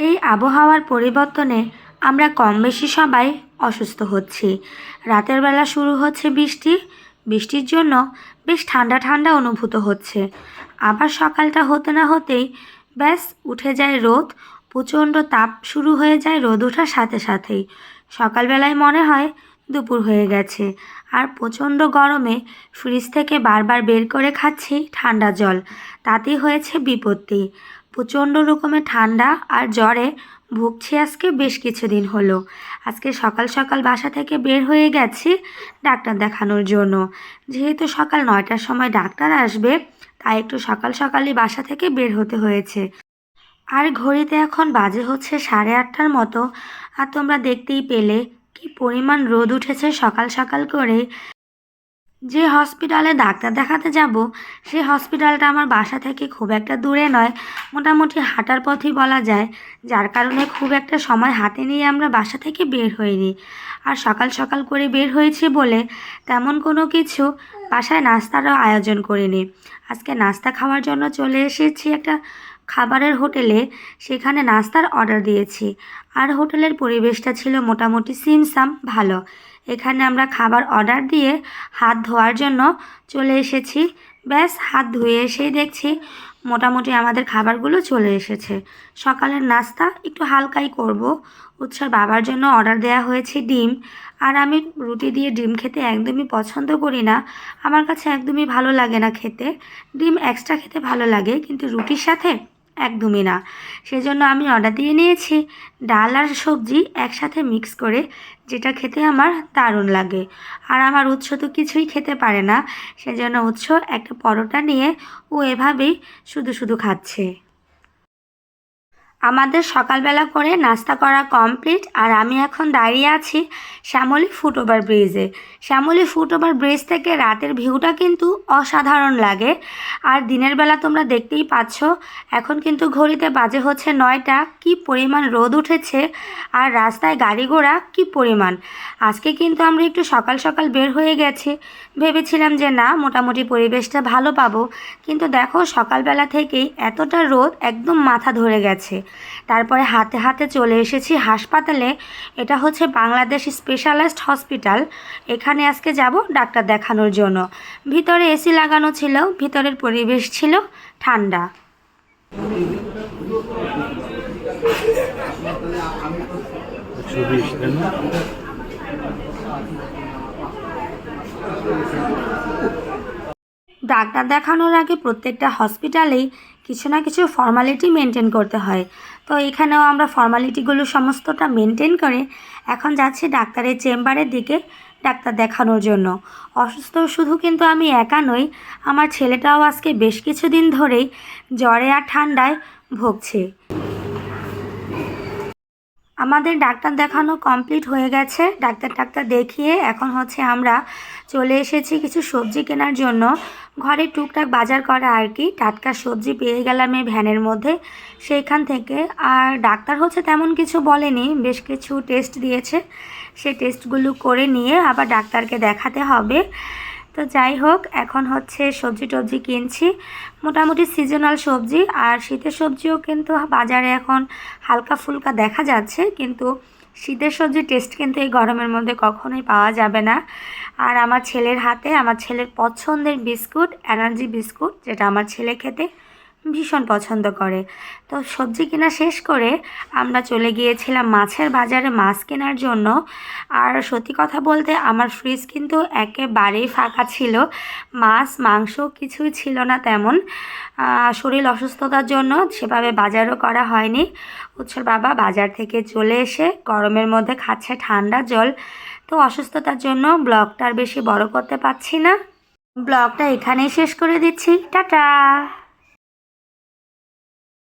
এই আবহাওয়ার পরিবর্তনে আমরা কম বেশি সবাই অসুস্থ হচ্ছি। রাতের বেলা শুরু হচ্ছে বৃষ্টি, বৃষ্টির জন্য বেশ ঠান্ডা ঠান্ডা অনুভূত হচ্ছে। আবার সকালটা হতে না হতেই ব্যাস উঠে যায় রোদ, প্রচণ্ড তাপ শুরু হয়ে যায় রোদ ওঠার সাথে সাথেই। সকালবেলায় মনে হয় দুপুর হয়ে গেছে। আর প্রচণ্ড গরমে ফ্রিজ থেকে বারবার বের করে খাচ্ছি ঠান্ডা জল, তাতেই হয়েছে বিপত্তি। প্রচণ্ড রকমের ঠান্ডা আর জ্বরে ভুগছি আজকে বেশ কিছুদিন হলো। আজকে সকাল সকাল বাসা থেকে বের হয়ে গেছি ডাক্তার দেখানোর জন্য। যেহেতু সকাল 9টার সময় ডাক্তার আসবে, তাই একটু সকাল সকালই বাসা থেকে বের হতে হয়েছে। আর ঘড়িতে এখন বাজে হচ্ছে 8:30টার মতো। আর তোমরা দেখতেই পেলে কি পরিমাণ রোদ উঠেছে সকাল সকাল করে। যে হসপিটালে ডাক্তার দেখাতে যাব, সেই হসপিটালটা আমার বাসা থেকে খুব একটা দূরে নয়, মোটামুটি হাঁটার পথই বলা যায়। যার কারণে খুব একটা সময় হাতে নিয়ে আমরা বাসা থেকে বের হইনি। আর সকাল সকাল করে বের হয়েছি বলে তেমন কোনো কিছু বাসায় নাস্তারও আয়োজন করিনি। আজকে নাস্তা খাওয়ার জন্য চলে এসেছি একটা খাবারের হোটেলে, সেখানে নাস্তার অর্ডার দিয়েছি। আর হোটেলের পরিবেশটা ছিল মোটামুটি সিমসাম ভালো। এখানে আমরা খাবার অর্ডার দিয়ে হাত ধোয়ার জন্য চলে এসেছি। ব্যাস হাত ধুয়ে এসেই দেখছি মোটামুটি আমাদের খাবারগুলো চলে এসেছে। সকালের নাস্তা একটু হালকাই করব। উৎসার বাবার জন্য অর্ডার দেওয়া হয়েছে ডিম। আর আমি রুটি দিয়ে ডিম খেতে একদমই পছন্দ করি না, আমার কাছে একদমই ভালো লাগে না খেতে। ডিম এক্সট্রা খেতে ভালো লাগে, কিন্তু রুটির সাথে একদমই না। সেজন্য আমি অর্ডার দিয়ে নিয়েছি ডাল আর সবজি একসাথে মিক্স করে, যেটা খেতে আমার দারুণ লাগে। আর আমার উৎস তো কিছুই খেতে পারে না, সেজন্য উৎস একটা পরোটা নিয়ে ও এভাবেই শুধু শুধু খাচ্ছে। আমাদের সকালবেলা করে নাস্তা করা কমপ্লিট। আর আমি এখন দাঁড়িয়ে আছি শ্যামলী ফুটওভার ব্রিজে। শ্যামলী ফুটওভার ব্রিজ থেকে রাতের ভিউটা কিন্তু অসাধারণ লাগে। আর দিনের বেলা তোমরা দেখতেই পাচ্ছ, এখন কিন্তু ঘড়িতে বাজে হচ্ছে 9টা। কি পরিমাণ রোদ উঠেছে আর রাস্তায় গাড়ি ঘোড়া কি পরিমাণ। আজকে কিন্তু আমরা একটু সকাল সকাল বের হয়ে গেছি, ভেবেছিলাম যে না মোটামুটি পরিবেশটা ভালো পাবো, কিন্তু দেখো সকালবেলা থেকেই এতটা রোদ একদম মাথা ধরে গেছে। তারপরে হাতে হাতে চলে এসেছি হাসপাতালে। এটা হচ্ছে বাংলাদেশ স্পেশালাইজড হসপিটাল। এখানে আজকে যাব ডাক্তার দেখানোর জন্য। ভিতরে এসি লাগানো ছিল, ভিতরের পরিবেশ ছিল ঠান্ডা। ডাক্তার দেখানোর আগে প্রত্যেকটা হসপিটালেই কিছু না কিছু ফর্মালিটি মেনটেন করতে হয়। তো এখানেও আমরা ফর্মালিটিগুলো সমস্তটা মেনটেন করে এখন যাচ্ছি ডাক্তারের চেম্বারের দিকে ডাক্তার দেখানোর জন্য। অসুস্থ শুধু কিন্তু আমি একা নই, আমার ছেলেটাও আজকে বেশ কিছুদিন ধরেই জ্বরে আর ঠান্ডায় ভুগছে। আমাদের ডাক্তার দেখানো কমপ্লিট হয়ে গেছে। ডাক্তার দেখিয়ে এখন হচ্ছে আমরা চলে এসেছি কিছু সবজি কেনার জন্য। ঘরে টুকটাক বাজার করা আর কি। টাটকা সবজি পেয়ে গেলাম এই ভ্যানের মধ্যে, সেইখান থেকে। আর ডাক্তার হচ্ছে তেমন কিছু বলেনি, বেশ কিছু টেস্ট দিয়েছে, সেই টেস্টগুলো করে নিয়ে আবার ডাক্তারকে দেখাতে হবে। তো যাই হোক, এখন হচ্ছে সবজি টবজি কিনছি, মোটামুটি সিজনাল সবজি। আর শীতের সবজিও কিন্তু বাজারে এখন হালকা ফুলকা দেখা যাচ্ছে, কিন্তু শীতের সবজির টেস্ট কিন্তু এই গরমের মধ্যে কখনোই পাওয়া যাবে না। আর আমার ছেলের হাতে আমার ছেলের পছন্দের বিস্কুট, এনার্জি বিস্কুট, যেটা আমার ছেলে খেতে ভীষণ পছন্দ করে। তো সবজি কেনা শেষ করে আমরা চলে গিয়েছিলাম মাছের বাজারে মাছ কেনার জন্য। আর সত্যি কথা বলতে আমার ফ্রিজ কিন্তু একেবারেই ফাঁকা ছিল, মাছ মাংস কিছুই ছিল না তেমন। শরীর অসুস্থতার জন্য সেভাবে বাজারও করা হয়নি। উৎসর বাবা বাজার থেকে চলে এসে গরমের মধ্যে খাচ্ছে ঠান্ডা জল। তো অসুস্থতার জন্য ব্লগটা আর বেশি বড় করতে পারছি না, ব্লগটা এখানেই শেষ করে দিচ্ছি। টাটা।